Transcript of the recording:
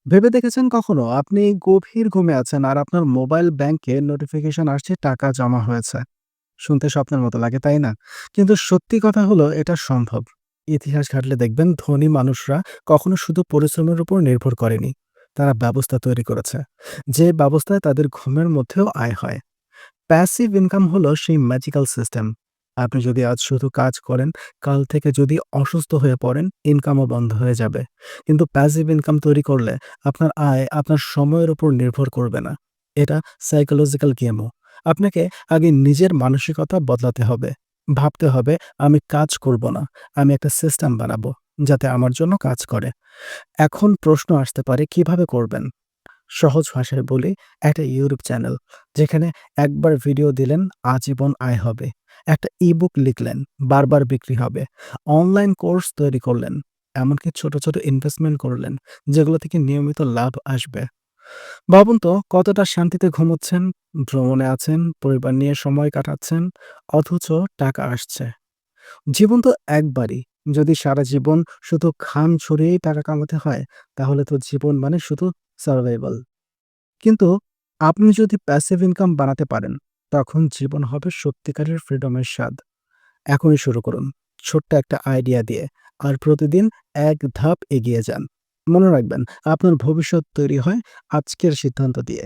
ভেবে দেখেছেন কখনো আপনি গভীর ঘুমে আছেন আর আপনার মোবাইল ব্যাংকে নোটিফিকেশন আসছে টাকা জমা হয়েছে? শুনতে স্বপ্নের মতো লাগে, তাই না? কিন্তু সত্যি কথা হলো এটা সম্ভব। ইতিহাস ঘাটলে দেখবেন ধনী মানুষরা কখনো শুধু পরিশ্রমের উপর নির্ভর করেনি। তারা ব্যবস্থা তৈরি করেছে। যে ব্যবস্থায় তাদের ঘুমের মধ্যেও আয় হয়। প্যাসিভ ইনকাম হলো সেই ম্যাজিক্যাল সিস্টেম। আপনি যদি আজ শুধু কাজ করেন, কাল থেকে যদি অসুস্থ হয়ে পড়েন, ইনকামও বন্ধ হয়ে যাবে। কিন্তু প্যাসিভ ইনকাম তৈরি করলে আপনার আয় আপনার সময়ের উপর নির্ভর করবে না। এটা সাইকোলজিক্যাল গেমও। আপনাকে আগে নিজের মানসিকতা বদলাতে হবে। ভাবতে হবে, আমি কাজ করব না। আমি একটা সিস্টেম বানাবো, যাতে আমার জন্য কাজ করে। এখন প্রশ্ন আসতে পারে কিভাবে করবেন? সহজ ভাষায় বলি, একটা ইউটিউব চ্যানেল যেখানে একবার ভিডিও দিলেন আজীবন আয় হবে। একটা ইবুক লিখলেন, বারবার বিক্রি হবে। অনলাইন কোর্স তৈরি করলেন। এমনকি ছোট, ছোট ইনভেস্টমেন্ট করলেন, যেগুলো থেকে নিয়মিত লাভ আসবে। ভাবুন তো কতটা শান্তিতে ঘুমোচ্ছেন, ভ্রমণে আছেন, পরিবার নিয়ে সময় কাটাচ্ছেন, অথচ টাকা আসছে। জীবন তো একবারই। যদি সারা জীবন শুধু ঘাম ঝরিয়েই টাকা কামাতে হয়, তাহলে তো জীবন মানে শুধু সারভাইভাল। কিন্তু আপনি যদি প্যাসিভ ইনকাম বানাতে পারেন, তখন জীবন হবে সত্যিকারের ফ্রিডমের স্বাদ। এখনই শুরু করুন। ছোট্ট একটা আইডিয়া দিয়ে। আর প্রতিদিন এক ধাপ এগিয়ে যান। মনে রাখবেন, আপনার ভবিষ্যৎ তৈরি হয় আজকের সিদ্ধান্ত দিয়ে।